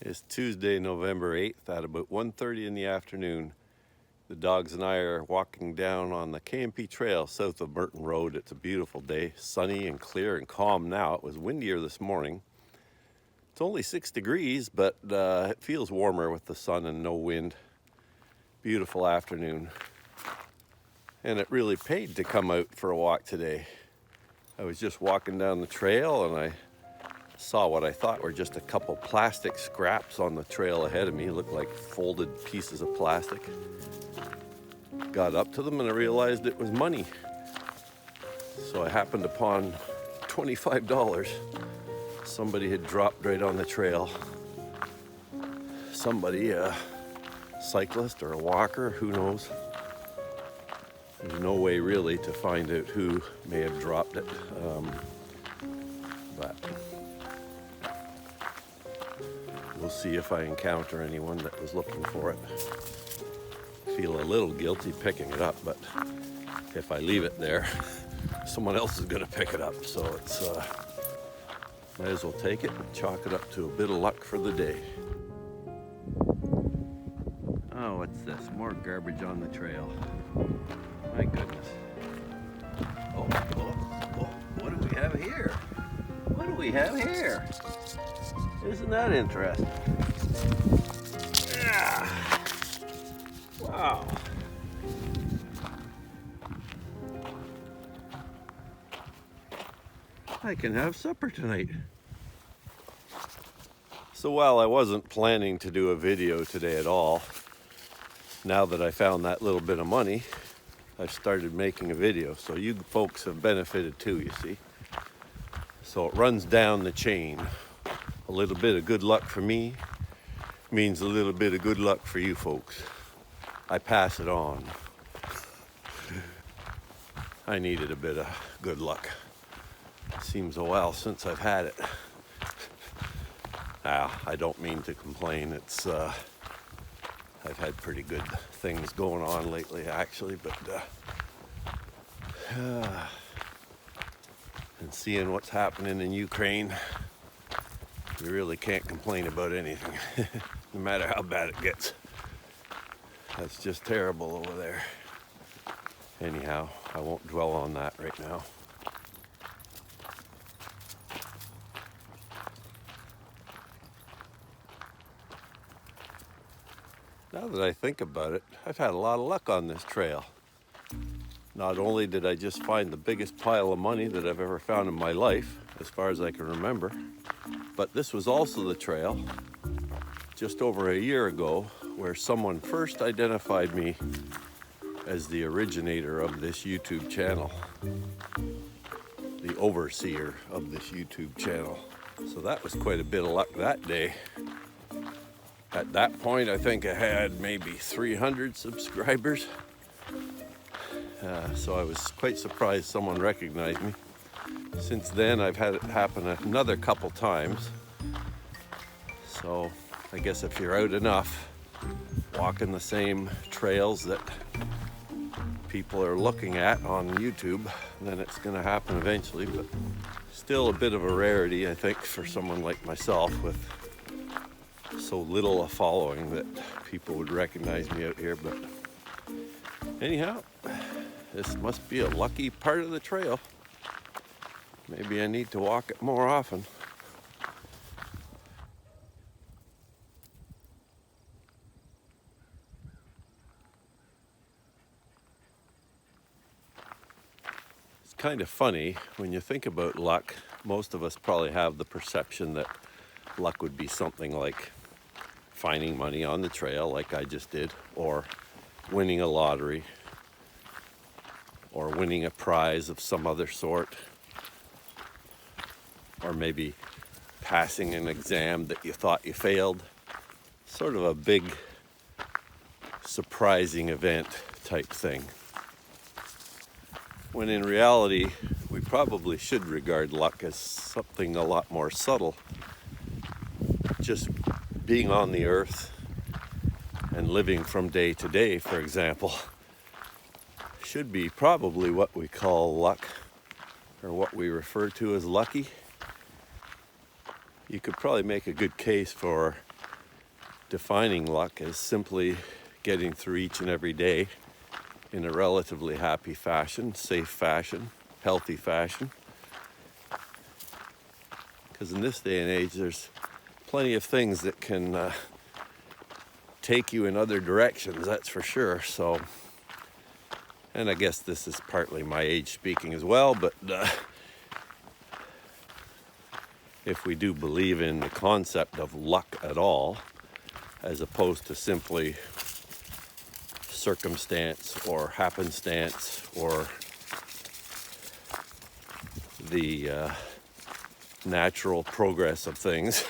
It's Tuesday, November 8th at about 1:30 in the afternoon. The dogs and I are walking down on the K&P Trail south of Murton Road. It's a beautiful day, sunny and clear and calm now. It was windier this morning. It's only 6 degrees, but it feels warmer with the sun and no wind. Beautiful afternoon. And it really paid to come out for a walk today. I was just walking down the trail and I saw what I thought were just a couple plastic scraps on the trail ahead of me. It looked like folded pieces of plastic. Got up to them and I realized it was money. So I happened upon $25. Somebody had dropped right on the trail. Somebody, a cyclist or a walker, who knows. There's no way really to find out who may have dropped it. But we'll see if I encounter anyone that was looking for it. Feel a little guilty picking it up, but if I leave it there, someone else is going to pick it up. So it's might as well take it and chalk it up to a bit of luck for the day. Oh, what's this? More garbage on the trail. My goodness. Oh, what do we have here? What do we have here? Isn't that interesting? Yeah. Wow. I can have supper tonight. So while I wasn't planning to do a video today at all, now that I found that little bit of money, I've started making a video. So you folks have benefited too, you see. So it runs down the chain. A little bit of good luck for me means a little bit of good luck for you folks. I pass it on. I needed a bit of good luck. Seems a while since I've had it. I don't mean to complain. It's I've had pretty good things going on lately, actually, but and seeing what's happening in Ukraine, you really can't complain about anything, no matter how bad it gets. That's just terrible over there. Anyhow, I won't dwell on that right now. Now that I think about it, I've had a lot of luck on this trail. Not only did I just find the biggest pile of money that I've ever found in my life, as far as I can remember, but this was also the trail just over a year ago where someone first identified me as the originator of this YouTube channel, the overseer of this YouTube channel. So that was quite a bit of luck that day. At that point, I think I had maybe 300 subscribers. So I was quite surprised someone recognized me. Since then, I've had it happen another couple times. So I guess if you're out enough, walking the same trails that people are looking at on YouTube, then it's going to happen eventually. But still a bit of a rarity, I think, for someone like myself with so little a following that people would recognize me out here. But anyhow, this must be a lucky part of the trail. Maybe I need to walk it more often. It's kind of funny when you think about luck. Most of us probably have the perception that luck would be something like finding money on the trail like I just did, or winning a lottery, or winning a prize of some other sort, or maybe passing an exam that you thought you failed. Sort of a big, surprising event type thing. When in reality, we probably should regard luck as something a lot more subtle. Just being on the earth and living from day to day, for example, should be probably what we call luck, or what we refer to as lucky. You could probably make a good case for defining luck as simply getting through each and every day in a relatively happy fashion, safe fashion, healthy fashion. Because in this day and age, there's plenty of things that can take you in other directions, that's for sure. So, and I guess this is partly my age speaking as well, but if we do believe in the concept of luck at all, as opposed to simply circumstance or happenstance or the natural progress of things.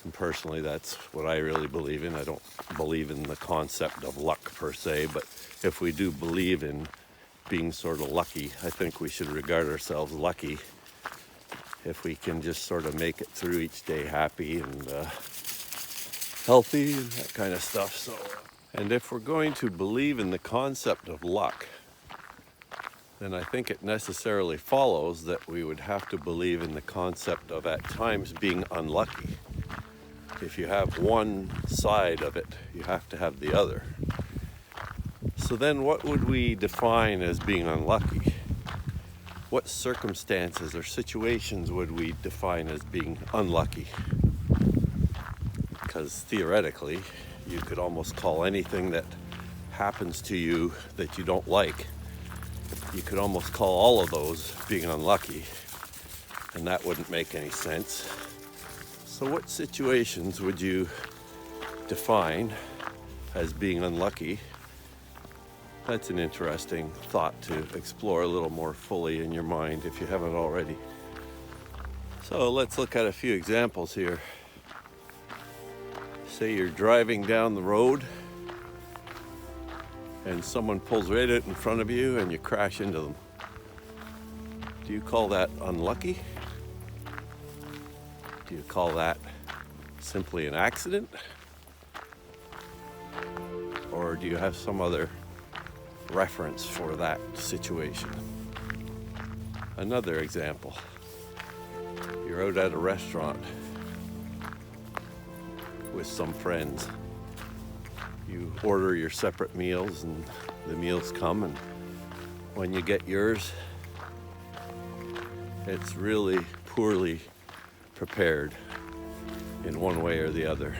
And personally, that's what I really believe in. I don't believe in the concept of luck per se, but if we do believe in being sort of lucky, I think we should regard ourselves lucky if we can just sort of make it through each day happy and healthy and that kind of stuff. So, and if we're going to believe in the concept of luck, then I think it necessarily follows that we would have to believe in the concept of at times being unlucky. If you have one side of it, you have to have the other. So then what would we define as being unlucky? What circumstances or situations would we define as being unlucky? Because theoretically, you could almost call anything that happens to you that you don't like, you could almost call all of those being unlucky, and that wouldn't make any sense. So what situations would you define as being unlucky? That's an interesting thought to explore a little more fully in your mind if you haven't already. So let's look at a few examples here. Say you're driving down the road and someone pulls right out in front of you and you crash into them. Do you call that unlucky? Do you call that simply an accident? Or do you have some other reference for that situation? Another example. You're out at a restaurant with some friends. You order your separate meals and the meals come, and when you get yours, it's really poorly prepared in one way or the other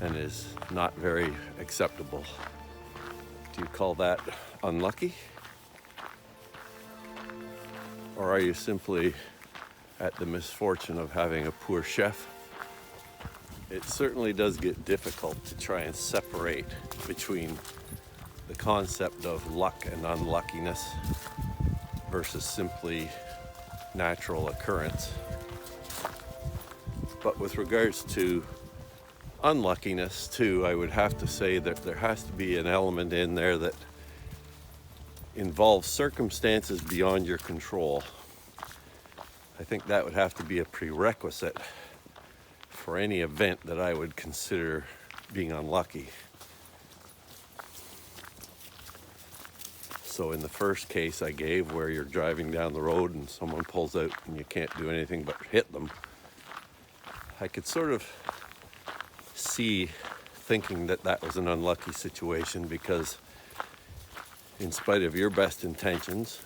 and is not very acceptable. Do you call that unlucky? Or are you simply at the misfortune of having a poor chef? It certainly does get difficult to try and separate between the concept of luck and unluckiness versus simply natural occurrence. But with regards to unluckiness too, I would have to say that there has to be an element in there that involves circumstances beyond your control. I think that would have to be a prerequisite for any event that I would consider being unlucky. So in the first case I gave, where you're driving down the road and someone pulls out and you can't do anything but hit them, I could sort of see thinking that that was an unlucky situation, because in spite of your best intentions,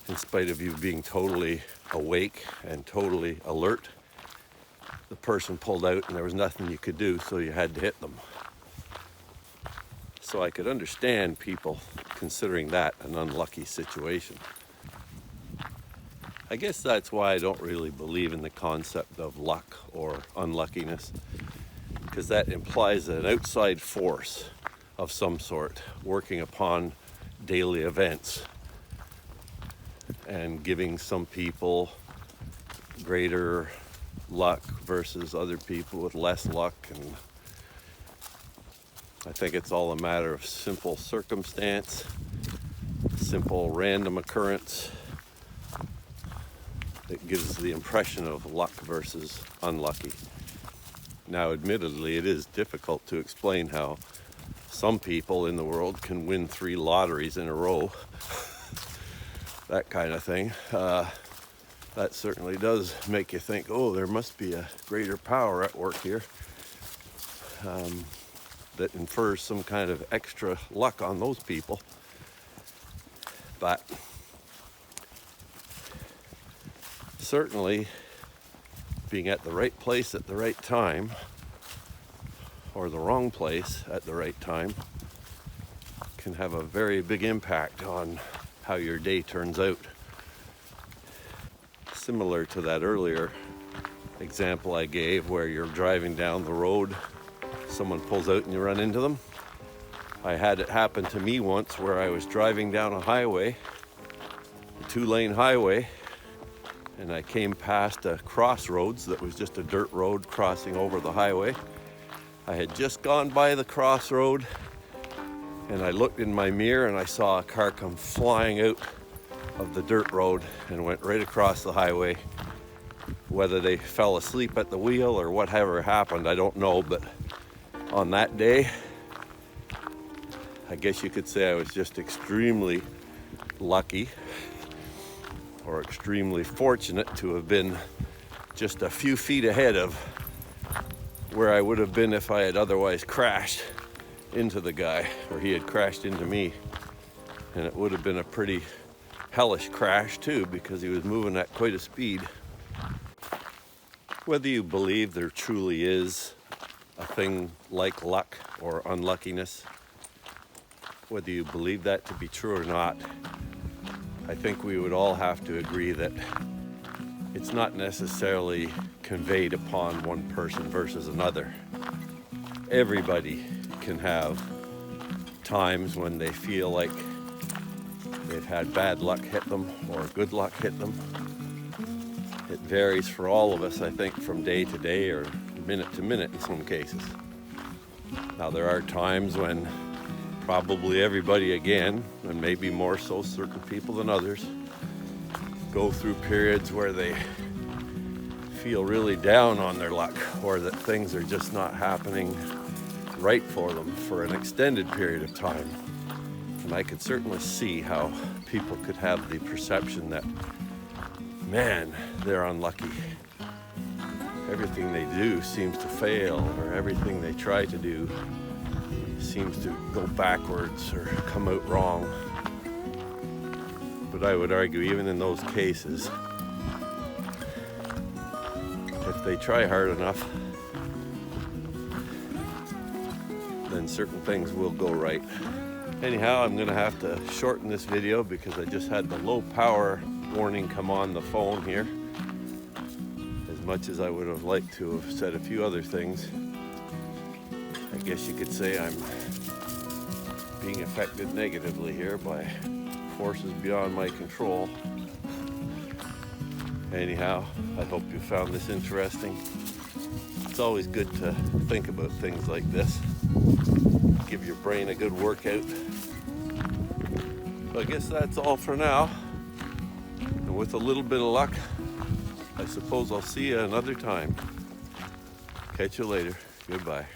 in spite of you being totally awake and totally alert, the person pulled out and there was nothing you could do, so you had to hit them. So I could understand people considering that an unlucky situation. I guess that's why I don't really believe in the concept of luck or unluckiness, because that implies an outside force of some sort working upon daily events and giving some people greater luck versus other people with less luck. And I think it's all a matter of simple circumstance, simple random occurrence that gives the impression of luck versus unlucky. Now, admittedly, it is difficult to explain how some people in the world can win 3 lotteries in a row, that kind of thing. That certainly does make you think, oh, there must be a greater power at work here. that infers some kind of extra luck on those people. But certainly being at the right place at the right time, or the wrong place at the right time, can have a very big impact on how your day turns out. Similar to that earlier example I gave where you're driving down the road, someone pulls out and you run into them. I had it happen to me once where I was driving down a highway, a 2-lane highway, and I came past a crossroads that was just a dirt road crossing over the highway. I had just gone by the crossroad and I looked in my mirror and I saw a car come flying out of the dirt road and went right across the highway. Whether they fell asleep at the wheel or whatever happened, I don't know, but on that day, I guess you could say I was just extremely lucky or extremely fortunate to have been just a few feet ahead of where I would have been if I had otherwise crashed into the guy, or he had crashed into me. And it would have been a pretty hellish crash too, because he was moving at quite a speed. Whether you believe there truly is a thing like luck or unluckiness, whether you believe that to be true or not, I think we would all have to agree that it's not necessarily conveyed upon one person versus another. Everybody can have times when they feel like they've had bad luck hit them or good luck hit them. It varies for all of us, I think, from day to day or minute to minute in some cases. Now, there are times when probably everybody again, and maybe more so certain people than others, go through periods where they feel really down on their luck, or that things are just not happening right for them for an extended period of time. And I could certainly see how people could have the perception that, man, they're unlucky. Everything they do seems to fail, or everything they try to do seems to go backwards or come out wrong. But I would argue, even in those cases, if they try hard enough, then certain things will go right. Anyhow, I'm gonna have to shorten this video because I just had the low power warning come on the phone here. As much as I would have liked to have said a few other things, I guess you could say I'm being affected negatively here by forces beyond my control. Anyhow, I hope you found this interesting. It's always good to think about things like this. Give your brain a good workout. So I guess that's all for now. And with a little bit of luck, I suppose I'll see you another time. Catch you later. Goodbye.